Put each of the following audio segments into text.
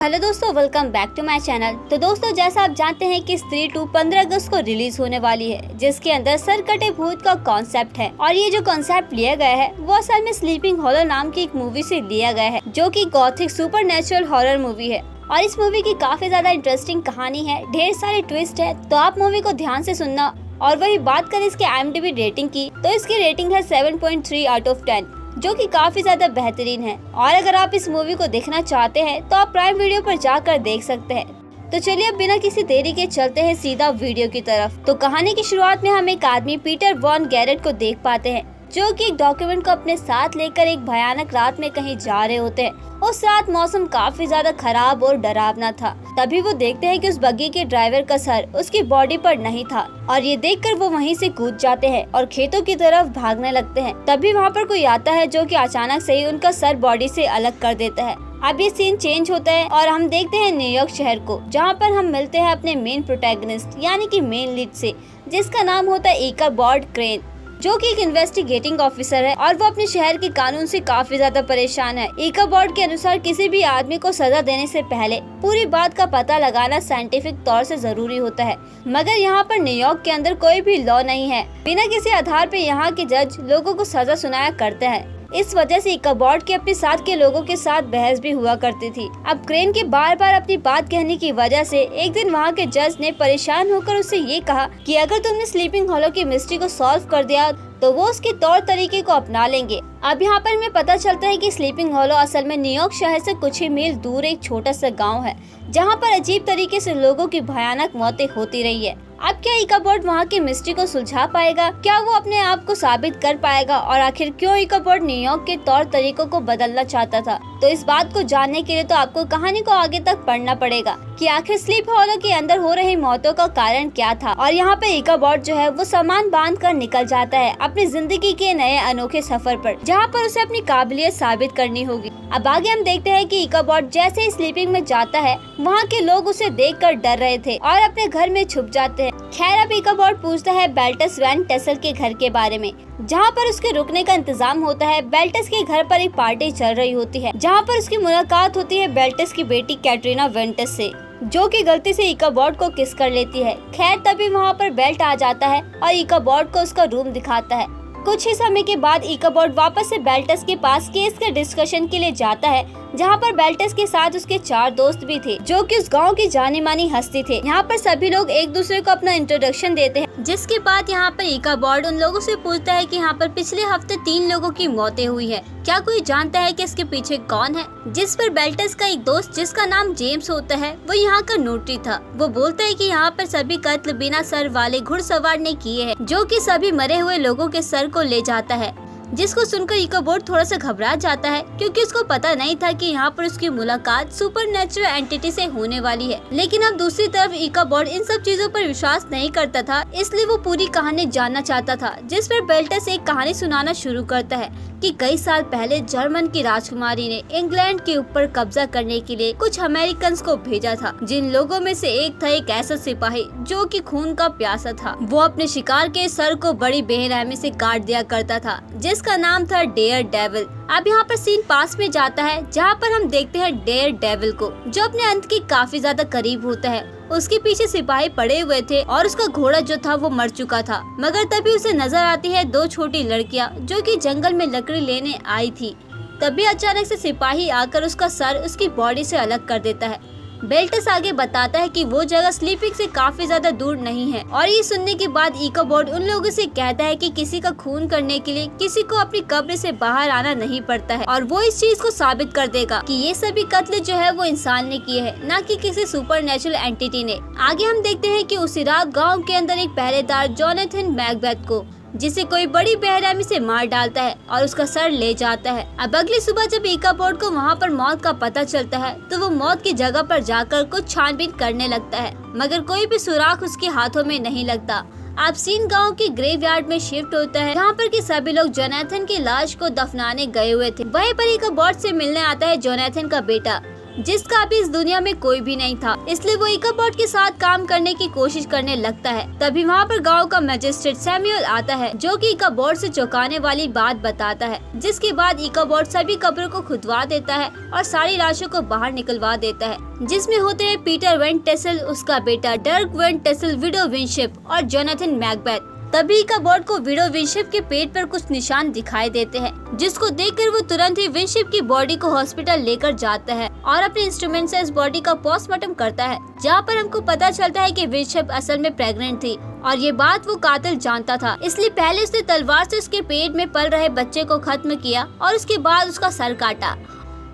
Hello दोस्तों, welcome back to my channel. तो दोस्तों, जैसा आप जानते हैं कि स्त्री 2 15 अगस्त को रिलीज होने वाली है, जिसके अंदर सरकटे भूत का कॉन्सेप्ट है। और ये जो कॉन्सेप्ट लिया गया है वो असल में स्लीपिंग हॉलो नाम की एक मूवी से लिया गया है, जो कि गॉथिक सुपरनैचुरल हॉरर मूवी है। और इस मूवी की काफी ज्यादा इंटरेस्टिंग कहानी है, ढेर सारे ट्विस्ट है, तो आप मूवी को ध्यान से सुनना। और वही बात करें इसके IMDb रेटिंग की, तो इसकी रेटिंग है 7.3 आउट ऑफ 10, जो कि काफी ज्यादा बेहतरीन है। और अगर आप इस मूवी को देखना चाहते हैं तो आप प्राइम वीडियो पर जाकर देख सकते हैं। तो चलिए अब बिना किसी देरी के चलते हैं सीधा वीडियो की तरफ। तो कहानी की शुरुआत में हम एक आदमी पीटर वॉन गैरेट को देख पाते हैं, जो कि एक डॉक्यूमेंट को अपने साथ लेकर एक भयानक रात में कहीं जा रहे होते हैं। उस रात मौसम काफी ज्यादा खराब और डरावना था। तभी वो देखते हैं कि उस बग्गी के ड्राइवर का सर उसकी बॉडी पर नहीं था, और ये देखकर वो वहीं से कूद जाते हैं और खेतों की तरफ भागने लगते हैं। तभी वहाँ पर कोई आता है, जो कि अचानक से ही उनका सर बॉडी से अलग कर देता है। अब ये सीन चेंज होता है और हम देखते हैं न्यूयॉर्क शहर को, जहाँ पर हम मिलते हैं अपने मेन प्रोटैगनिस्ट यानी कि मेन लीड से, जिसका नाम होता है ईकाबॉर्ड क्रेन, जो कि एक इन्वेस्टिगेटिंग ऑफिसर है। और वो अपने शहर के कानून से काफी ज्यादा परेशान है। ईकाबॉर्ड के अनुसार किसी भी आदमी को सजा देने से पहले पूरी बात का पता लगाना साइंटिफिक तौर से जरूरी होता है, मगर यहाँ पर न्यूयॉर्क के अंदर कोई भी लॉ नहीं है। बिना किसी आधार पे यहाँ के जज लोगों को सजा सुनाया करते हैं। इस वजह से ईकाबॉर्ड के अपने साथ के लोगों के साथ बहस भी हुआ करती थी। अब क्रेन के बार बार अपनी बात कहने की वजह से एक दिन वहाँ के जज ने परेशान होकर उससे ये कहा कि अगर तुमने स्लीपिंग हॉलो की मिस्ट्री को सॉल्व कर दिया तो वो उसके तौर तरीके को अपना लेंगे। अब यहाँ पर हमें पता चलता है कि स्लीपिंग हॉलो असल में न्यूयॉर्क शहर से कुछ ही मील दूर एक छोटा सा गाँव है, जहाँ पर अजीब तरीके से लोगों की भयानक मौतें होती रही है। अब क्या ईकाबॉर्ड वहाँ की मिस्ट्री को सुलझा पाएगा? क्या वो अपने आप को साबित कर पाएगा? और आखिर क्यों ईकाबॉर्ड न्यूयॉर्क के तौर तरीकों को बदलना चाहता था? तो इस बात को जानने के लिए तो आपको कहानी को आगे तक पढ़ना पड़ेगा कि आखिर स्लीप हॉलो के अंदर हो रही मौतों का कारण क्या था। और यहाँ पे ईकाबॉर्ड जो है वो सामान बांध कर निकल जाता है अपनी जिंदगी के नए अनोखे सफर पर, जहाँ पर उसे अपनी काबिलियत साबित करनी होगी। अब आगे हम देखते हैं कि ईकाबॉर्ड जैसे ही स्लीपिंग में जाता है, वहाँ के लोग उसे देखकर डर रहे थे और अपने घर में छुप जाते हैं। खैर, अब ईकाबॉर्ड पूछता है बेल्टस वैन टेसल के घर के बारे में, जहाँ पर उसके रुकने का इंतजाम होता है। बेल्टस के घर पर एक पार्टी चल रही होती है, जहाँ पर उसकी मुलाकात होती है बेल्टस की बेटी कैटरीना वेंटस से, जो कि गलती से ईकाबॉर्ड को किस कर लेती है। खैर, तभी वहाँ पर बेल्ट आ जाता है और ईकाबॉर्ड को उसका रूम दिखाता है। कुछ ही समय के बाद ईकाबॉर्ड वापस से बेल्टस के पास केस के डिस्कशन के लिए जाता है, जहाँ पर बेल्टस के साथ उसके 4 दोस्त भी थे, जो कि उस गांव की जानी मानी हस्ती थे। यहाँ पर सभी लोग एक दूसरे को अपना इंट्रोडक्शन देते हैं, जिसके बाद यहाँ पर ईकाबॉर्ड उन लोगों से पूछता है कि यहाँ पर पिछले हफ्ते 3 लोगों की मौतें हुई है, क्या कोई जानता है कि इसके पीछे कौन है? जिस पर बेल्टस का एक दोस्त, जिसका नाम जेम्स होता है, वो यहाँ का नोटरी था। वो बोलता है कि यहाँ पर सभी कत्ल बिना सर वाले घुड़सवार ने किए हैं, जो कि सभी मरे हुए लोगों के सर को ले जाता है। जिसको सुनकर ईकाबॉर्ड थोड़ा सा घबरा जाता है, क्योंकि उसको पता नहीं था कि यहाँ पर उसकी मुलाकात सुपरनैचुरल एंटिटी से होने वाली है। लेकिन अब दूसरी तरफ ईकाबॉर्ड इन सब चीजों पर विश्वास नहीं करता था, इसलिए वो पूरी कहानी जानना चाहता था। जिस पर बेल्टस एक कहानी सुनाना शुरू करता है कि कई साल पहले जर्मन की राजकुमारी ने इंग्लैंड के ऊपर कब्जा करने के लिए कुछ अमेरिकन को भेजा था, जिन लोगों में से एक था एक ऐसा सिपाही जो कि खून का प्यासा था। वो अपने शिकार के सर को बड़ी बेरहमी से काट दिया करता था, जिसका नाम था डेयर डेविल। अब यहाँ पर सीन पास में जाता है, जहाँ पर हम देखते हैं डेयर डेविल को, जो अपने अंत के काफी ज्यादा करीब होता है। उसके पीछे सिपाही पड़े हुए थे और उसका घोड़ा जो था वो मर चुका था, मगर तभी उसे नजर आती है 2 छोटी लड़कियां, जो कि जंगल में लकड़ी लेने आई थी। तभी अचानक से सिपाही आकर उसका सर उसकी बॉडी से अलग कर देता है। बेल्टस आगे बताता है कि वो जगह स्लीपिंग से काफी ज्यादा दूर नहीं है। और ये सुनने के बाद ईकाबॉर्ड उन लोगों से कहता है कि किसी का खून करने के लिए किसी को अपनी कब्र से बाहर आना नहीं पड़ता है, और वो इस चीज को साबित कर देगा कि ये सभी कत्ल जो है वो इंसान ने किए हैं, न कि किसी सुपरनैचुरल एंटिटी ने। आगे हम देखते हैं कि उसी रात गाँव के अंदर एक पहरेदार जोनाथन मैकबेथ को, जिसे कोई बड़ी बेरहमी से मार डालता है और उसका सर ले जाता है। अब अगली सुबह जब ईकाबॉर्ड को वहाँ पर मौत का पता चलता है, तो वो मौत की जगह पर जाकर कुछ छानबीन करने लगता है, मगर कोई भी सुराख उसके हाथों में नहीं लगता। अब सीन गांव के ग्रेवयार्ड में शिफ्ट होता है, जहाँ पर कि सभी लोग जोनाथन की लाश को दफनाने गए हुए थे। वहीं पर ईकाबॉर्ड से मिलने आता है जोनाथन का बेटा, जिसका अभी इस दुनिया में कोई भी नहीं था। इसलिए वो इकाबॉट के साथ काम करने की कोशिश करने लगता है। तभी वहाँ पर गांव का मजिस्ट्रेट सैमुअल आता है, जो कि इकाबॉट से चौंकाने वाली बात बताता है। जिसके बाद इकाबॉट सभी कब्रों को खुदवा देता है और सारी लाशों को बाहर निकलवा देता है, जिसमें होते हैं पीटर वेन टेसल, उसका बेटा डर्क वेन टेसल, विडो विनशिप और जोनाथन मैकबेथ। तभी इकाबॉट को विडो विनशिप के पेट पर कुछ निशान दिखाई देते हैं, जिसको देखकर वो तुरंत ही विनशिप की बॉडी को हॉस्पिटल लेकर जाता है और अपने इंस्ट्रूमेंट से इस बॉडी का पोस्टमार्टम करता है, जहाँ पर हमको पता चलता है कि विनशिप असल में प्रेग्नेंट थी और ये बात वो कातिल जानता था। इसलिए पहले उसने तलवार से उसके पेट में पल रहे बच्चे को खत्म किया और उसके बाद उसका सर काटा।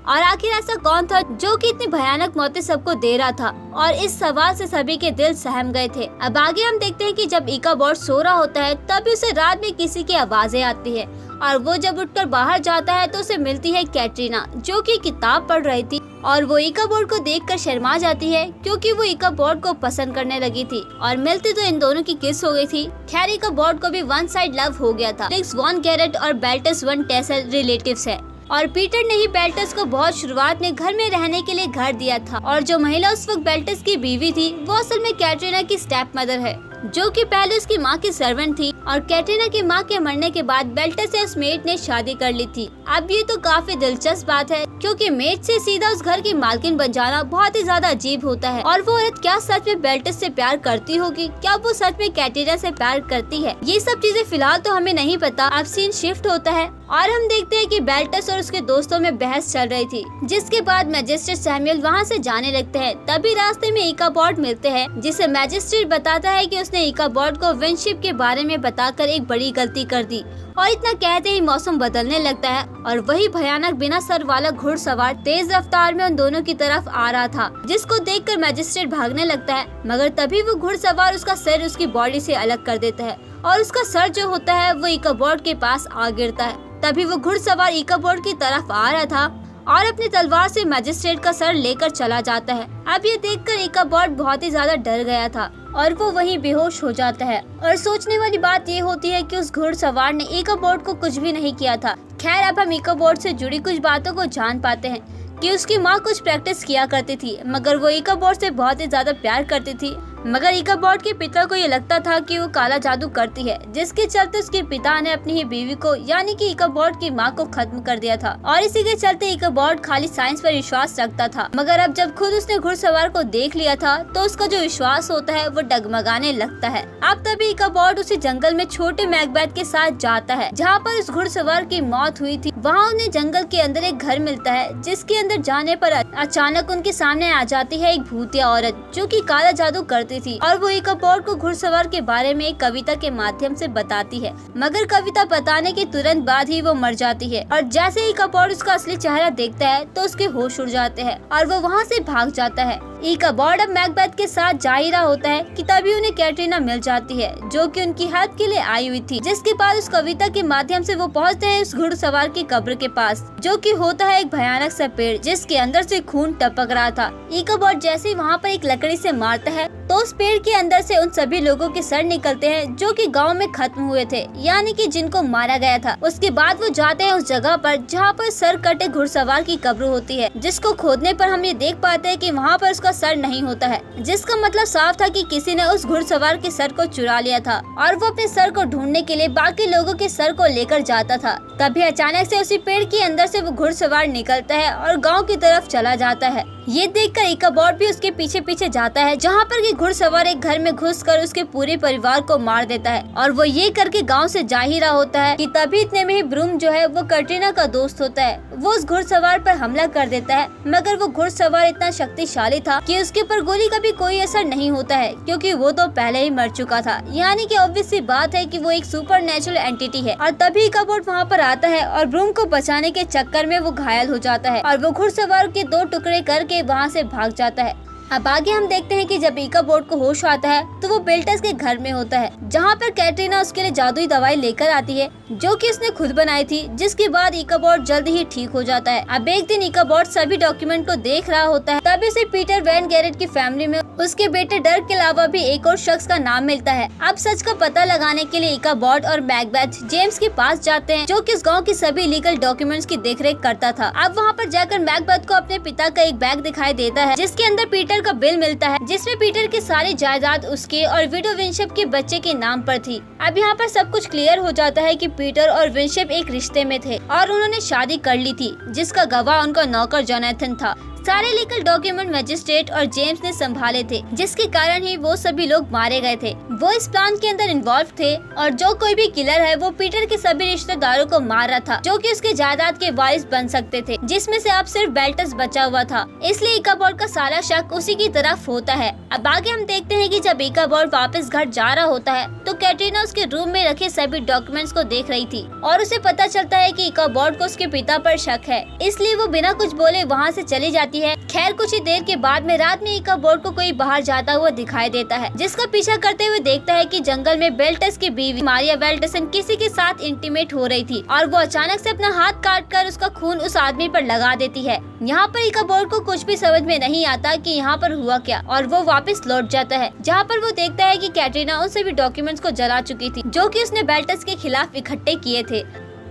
और आखिर ऐसा कौन था जो कि इतनी भयानक मौतें सबको दे रहा था? और इस सवाल से सभी के दिल सहम गए थे। अब आगे हम देखते हैं कि जब इकाबॉट सो रहा होता है तभी उसे रात में किसी की आवाजें आती है और वो जब उठकर बाहर जाता है तो उसे मिलती है कैटरीना, जो कि किताब पढ़ रही थी और वो इकाबॉट को देखकर शर्मा जाती है, क्योंकि वो इकाबॉट को पसंद करने लगी थी और मिलते तो इन दोनों की किस हो गई थी। खैर इकाबॉट को भी वन साइड लव हो गया था। फेलिक्स वॉन गैरेट और बेल्टस वन टेसल रिलेटिव्स है और पीटर ने ही बेल्टस को बहुत शुरुआत में घर में रहने के लिए घर दिया था और जो महिला उस वक्त बेल्टस की बीवी थी वो असल में कैटरीना की स्टेप मदर है, जो कि पहले उसकी माँ की सर्वेंट थी और कैटरीना की माँ के मरने के बाद बेल्टस से उस मेड ने शादी कर ली थी। अब ये तो काफी दिलचस्प बात है, क्योंकि मेड से सीधा उस घर की मालकिन बन जाना बहुत ही ज्यादा अजीब होता है। और वो औरत क्या सच में बेल्टस से प्यार करती होगी? क्या वो सच में कैटरीना से प्यार करती है? ये सब चीजें फिलहाल तो हमें नहीं पता। अब सीन शिफ्ट होता है और हम देखते हैं कि बेल्टस और उसके दोस्तों में बहस चल रही थी, जिसके बाद मैजिस्ट्रेट सैमुअल वहाँ से जाने लगते हैं। तभी रास्ते में इकाबॉट मिलते हैं, जिसे मैजिस्ट्रेट बताता है कि उसने इकाबॉट को विनशिप के बारे में बताकर एक बड़ी गलती कर दी। और इतना कहते ही मौसम बदलने लगता है और वही भयानक बिना सर वाला घुड़सवार तेज रफ्तार में उन दोनों की तरफ आ रहा था, जिसको देखकर मैजिस्ट्रेट भागने लगता है, मगर तभी वो घुड़सवार उसका सिर उसकी बॉडी से अलग कर देता है और उसका सर जो होता है वो इकाबॉट के पास आ गिरता है। तभी वो घुड़सवार इकाबॉट की तरफ आ रहा था और अपनी तलवार से मैजिस्ट्रेट का सर लेकर चला जाता है। अब ये देखकर इकाबॉट बहुत ही ज्यादा डर गया था और वो वहीं बेहोश हो जाता है। और सोचने वाली बात ये होती है कि उस घुड़सवार ने इकाबॉट को कुछ भी नहीं किया था। खैर अब हम इकाबॉट से जुड़ी कुछ बातों को जान पाते हैं कि उसकी माँ कुछ प्रैक्टिस किया करती थी, मगर वो इकाबॉट से बहुत ही ज्यादा प्यार करती थी। मगर इकाबॉट के पिता को ये लगता था कि वो काला जादू करती है, जिसके चलते उसके पिता ने अपनी ही बीवी को यानी कि इकाबॉट की माँ को खत्म कर दिया था। और इसी के चलते इकाबॉट खाली साइंस पर विश्वास रखता था। मगर अब जब खुद उसने घुड़सवार को देख लिया था तो उसका जो विश्वास होता है वो डगमगाने लगता है। अब तभी इकाबॉट उसी जंगल में छोटे मैकबेथ के साथ जाता है, जहाँ पर उस घुड़सवार की मौत हुई थी। वहाँ उन्हें जंगल के अंदर एक घर मिलता है, जिसके अंदर जाने पर अचानक उनके सामने आ जाती है एक भूतिया औरत, जो कि काला जादू करती थी और वो इकाबॉट को घुड़सवार के बारे में एक कविता के माध्यम से बताती है। मगर कविता बताने के तुरंत बाद ही वो मर जाती है और जैसे ही इकाबॉट उसका असली चेहरा देखता है तो उसके होश उड़ जाते हैं और वो वहाँ से भाग जाता है। इकाबॉट अब मैकबेथ के साथ जा ही रहा होता है कि तभी उन्हें कैटरीना मिल जाती है, जो कि उनकी हेल्प के लिए आई हुई थी। जिसके बाद उस कविता के माध्यम से वो पहुंचते हैं उस घुड़सवार की कब्र के पास, जो कि होता है एक भयानक सा पेड़, जिसके अंदर से खून टपक रहा था। इकाबॉट जैसे ही वहाँ पर एक लकड़ी से मारता है तो उस पेड़ के अंदर से उन सभी लोगों के सर निकलते हैं जो कि गांव में खत्म हुए थे, यानी कि जिनको मारा गया था। उसके बाद वो जाते हैं उस जगह पर जहाँ पर सर कटे घुड़सवार की कब्र होती है, जिसको खोदने पर हम ये देख पाते हैं कि वहाँ पर उसका सर नहीं होता है, जिसका मतलब साफ था कि किसी ने उस घुड़सवार के सर को चुरा लिया था और वो अपने सर को ढूंढने के लिए बाकी लोगों के सर को लेकर जाता था। तभी अचानक से उसी पेड़ के अंदर से वो घुड़सवार निकलता है और गाँव की तरफ चला जाता है। ये देखकर इकाबॉट भी उसके पीछे पीछे जाता है, जहाँ पर कि घुड़सवार एक घर में घुसकर उसके पूरे परिवार को मार देता है और वो ये करके गांव से जा ही रहा होता है कि तभी इतने में ही ब्रूम जो है वो कैटरीना का दोस्त होता है। वो उस घुड़सवार पर हमला कर देता है, मगर वो घुड़सवार इतना शक्तिशाली था कि उसके ऊपर गोली का भी कोई असर नहीं होता है, क्योंकि वो तो पहले ही मर चुका था। यानी कि ऑब्वियस सी बात है कि वो एक सुपर नेचुरल एंटिटी है। और तभी इकाबॉट वहाँ पर आता है और ब्रूम को बचाने के चक्कर में वो घायल हो जाता है और वो घुड़सवार के 2 टुकड़े करके वहाँ से भाग जाता है। अब आगे हम देखते हैं कि जब इकाबॉट को होश आता है तो वो बेल्टस के घर में होता है, जहाँ पर कैटरीना उसके लिए जादुई दवाई लेकर आती है, जो कि उसने खुद बनाई थी। जिसके बाद इकाबॉट जल्द ही ठीक हो जाता है। अब एक दिन इकाबॉट सभी डॉक्यूमेंट को देख रहा होता है, तभी उसे पीटर वैन गैरेट की फैमिली में उसके बेटे डर्क के अलावा भी एक और शख्स का नाम मिलता है। अब सच का पता लगाने के लिए इकाबॉड और मैकबेथ जेम्स के पास जाते हैं, जो कि इस गांव की सभी लीगल डॉक्यूमेंट्स की देखरेख करता था। अब वहां पर जाकर मैकबेथ को अपने पिता का एक बैग दिखाई देता है, जिसके अंदर पीटर का बिल मिलता है, जिसमें पीटर की सारी जायदाद उसके और विडो विंशेप के बच्चे के नाम पर थी। अब यहाँ पर सब कुछ क्लियर हो जाता है कि पीटर और विंशेप एक रिश्ते में थे और उन्होंने शादी कर ली थी, जिसका गवाह उनका नौकर जोनाथन था। सारे लीगल डॉक्यूमेंट मजिस्ट्रेट और जेम्स ने संभाले थे, जिसके कारण ही वो सभी लोग मारे गए थे। वो इस प्लान के अंदर इन्वॉल्व थे और जो कोई भी किलर है वो पीटर के सभी रिश्तेदारों को मार रहा था, जो कि उसके जायदाद के वारिस बन सकते थे, जिसमें से अब सिर्फ बेल्टस बचा हुआ था। इसलिए इकाबॉड का सारा शक उसी की तरफ होता है। अब आगे हम देखते हैं कि जब इकाबॉड वापस घर जा रहा होता है तो कैटरीना उसके रूम में रखे सभी डॉक्यूमेंट्स को देख रही थी और उसे पता चलता है कि इकाबॉड को उसके पिता पर शक है, इसलिए वो बिना कुछ बोले वहाँ से चली जाती है। खैर कुछ ही देर के बाद में रात में इकाबॉड को कोई बाहर जाता हुआ दिखाई देता है, जिसका पीछा करते हुए देखता है कि जंगल में बेल्टस की बीवी मारिया वेल्टसन किसी के साथ इंटीमेट हो रही थी और वो अचानक से अपना हाथ काटकर उसका खून उस आदमी पर लगा देती है। यहाँ पर इकाबॉड को कुछ भी समझ में नहीं आता कि यहाँ पर हुआ क्या और वो वापस लौट जाता है, जहाँ पर वो देखता है कि कैटरीना उन सभी डॉक्यूमेंट्स को जला चुकी थी, जो कि उसने बेल्टस के खिलाफ इकट्ठे किए थे।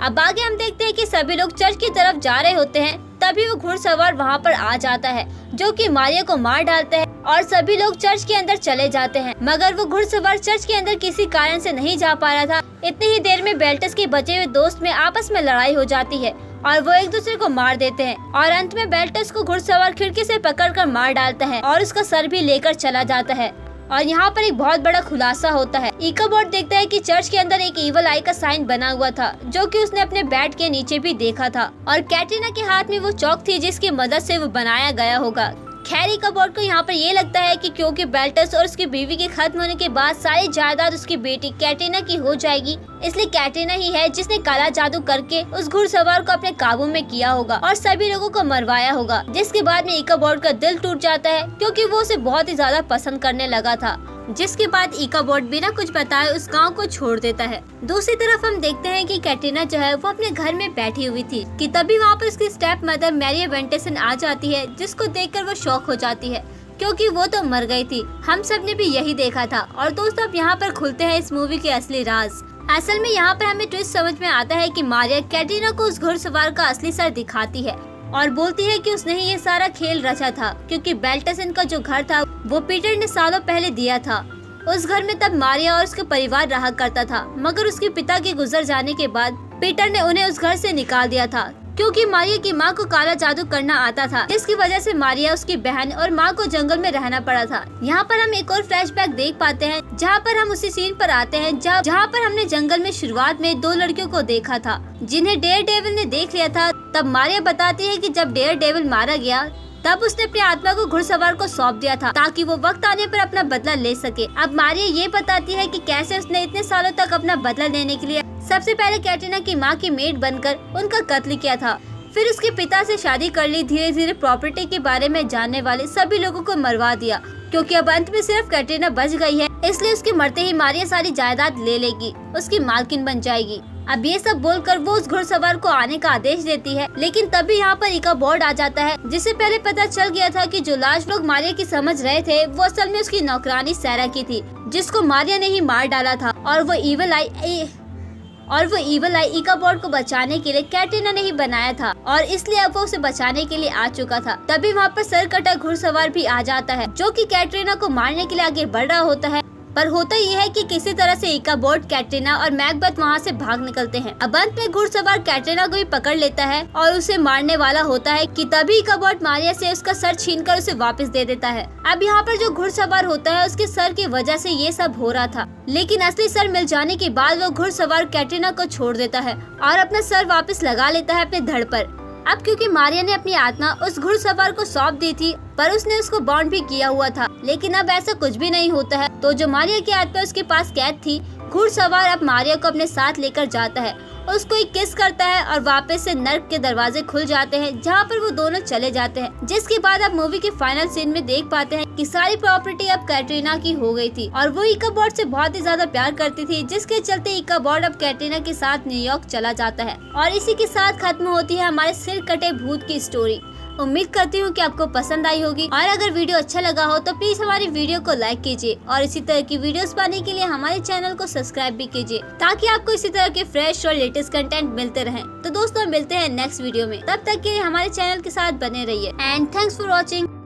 अब आगे हम देखते हैं कि सभी लोग चर्च की तरफ जा रहे होते हैं, तभी वो घुड़सवार वहाँ पर आ जाता है, जो कि मारिया को मार डालता है और सभी लोग चर्च के अंदर चले जाते हैं। मगर वो घुड़सवार चर्च के अंदर किसी कारण से नहीं जा पा रहा था। इतनी ही देर में बेल्टस के बचे हुए दोस्त में आपस में लड़ाई हो जाती है और वो एक दूसरे को मार देते हैं और अंत में बेल्टस को घुड़सवार खिड़की से पकड़कर मार डालता है और उसका सर भी लेकर चला जाता है। और यहाँ पर एक बहुत बड़ा खुलासा होता है। इकाबॉड देखता है कि चर्च के अंदर एक ईवल आई का साइन बना हुआ था, जो कि उसने अपने बेड के नीचे भी देखा था और कैटरीना के हाथ में वो चौक थी, जिसकी मदद से वो बनाया गया होगा। खैर इकाबॉड को यहाँ पर ये लगता है कि क्योंकि बेल्टस और उसकी बीवी के खत्म होने के बाद सारी जायदाद उसकी बेटी कैटरीना की हो जाएगी, इसलिए कैटरीना ही है जिसने काला जादू करके उस घुड़सवार को अपने काबू में किया होगा और सभी लोगों को मरवाया होगा। जिसके बाद में इकाबॉड का दिल टूट जाता है, क्योंकि वो उसे बहुत ही ज्यादा पसंद करने लगा था। जिसके बाद इकाबॉड बिना कुछ बताए उस गांव को छोड़ देता है। दूसरी तरफ हम देखते हैं कि कैटरीना जो है वो अपने घर में बैठी हुई थी कि तभी वहाँ पर उसकी स्टेप मदर मैरिया वेल्टसन आ जाती है, जिसको देखकर वो शॉक हो जाती है, क्योंकि वो तो मर गई थी। हम सब ने भी यही देखा था। और दोस्तों अब यहाँ पर खुलते हैं इस मूवी के असली राज। असल में यहाँ पर हमें ट्विस्ट समझ में आता है कि मारिया कैटरीना को उस घुड़सवार का असली सर दिखाती है और बोलती है कि उसने ही ये सारा खेल रचा था, क्योंकि बेल्टसन का जो घर था वो पीटर ने सालों पहले दिया था। उस घर में तब मारिया और उसके परिवार रहा करता था, मगर उसके पिता के गुजर जाने के बाद पीटर ने उन्हें उस घर से निकाल दिया था, क्योंकि मारिया की माँ को काला जादू करना आता था, जिसकी वजह से मारिया, उसकी बहन और माँ को जंगल में रहना पड़ा था। यहाँ पर हम एक और फ्लैशबैक देख पाते हैं, जहाँ पर हम उसी सीन पर आते हैं जहाँ पर हमने जंगल में शुरुआत में 2 लड़कियों को देखा था, जिन्हें डेयर डेविल ने देख लिया था। तब मारिया बताती है कि जब डेयर डेविल मारा गया तब उसने अपनी आत्मा को घुड़सवार को सौंप दिया था, ताकि वो वक्त आने पर अपना बदला ले सके। अब मारिया ये बताती है कि कैसे उसने इतने सालों तक अपना बदला लेने के लिए सबसे पहले कैटरीना की माँ की मेड बनकर उनका कत्ल किया था, फिर उसके पिता से शादी कर ली, धीरे धीरे प्रॉपर्टी के बारे में जानने वाले सभी लोगों को मरवा दिया, क्योंकि अब अंत में सिर्फ कैटरीना बच गई है, इसलिए उसके मरते ही मारिया सारी जायदाद ले लेगी, उसकी मालकिन बन जाएगी। अब ये सब बोलकर वो उस घुड़सवार को आने का आदेश देती है, लेकिन तभी यहाँ पर इकाबॉड आ जाता है, जिसे पहले पता चल गया था कि जो लाश लोग मारिया की समझ रहे थे वो असल में उसकी नौकरानी सैरा की थी, जिसको मारिया ने ही मार डाला था। और वो ईवल आई इकाबॉड को बचाने के लिए कैटरीना ने ही बनाया था, और इसलिए अब वो उसे बचाने के लिए आ चुका था। तभी वहाँ पर सरकटा घुड़सवार भी आ जाता है, जो कि कैटरीना को मारने के लिए आगे बढ़ रहा होता है। पर होता यह है कि किसी तरह से इकाबॉड, कैटरीना और मैकबेथ वहाँ से भाग निकलते हैं। अब अंत में घुड़सवार कैटरीना को ही पकड़ लेता है और उसे मारने वाला होता है कि तभी इकाबॉड मारिया से उसका सर छीनकर उसे वापस दे देता है। अब यहाँ पर जो घुड़सवार होता है उसके सर की वजह से ये सब हो रहा था, लेकिन असली सर मिल जाने के बाद वो घुड़सवार कैटरीना को छोड़ देता है और अपना सर वापस लगा लेता है अपने धड़ पर। अब क्योंकि मारिया ने अपनी आत्मा उस घुड़सवार को सौंप दी थी, पर उसने उसको बॉन्ड भी किया हुआ था, लेकिन अब ऐसा कुछ भी नहीं होता है। तो जो मारिया की आत्मा उसके पास कैद थी, घुड़सवार अब मारिया को अपने साथ लेकर जाता है, उसको एक किस करता है और वापस से नर्क के दरवाजे खुल जाते हैं, जहाँ पर वो दोनों चले जाते हैं। जिसके बाद आप मूवी के फाइनल सीन में देख पाते हैं कि सारी प्रॉपर्टी अब कैटरीना की हो गई थी और वो इकाबॉड से बहुत ही ज्यादा प्यार करती थी, जिसके चलते इकाबॉड अब कैटरीना के साथ न्यूयॉर्क चला जाता है। और इसी के साथ खत्म होती है हमारे सिर कटे भूत की स्टोरी। उम्मीद करती हूँ कि आपको पसंद आई होगी, और अगर वीडियो अच्छा लगा हो तो प्लीज हमारी वीडियो को लाइक कीजिए और इसी तरह की वीडियोस पाने के लिए हमारे चैनल को सब्सक्राइब भी कीजिए, ताकि आपको इसी तरह के फ्रेश और लेटेस्ट कंटेंट मिलते रहें। तो दोस्तों मिलते हैं नेक्स्ट वीडियो में, तब तक के लिए हमारे चैनल के साथ बने रहिए एंड थैंक्स फॉर वॉचिंग।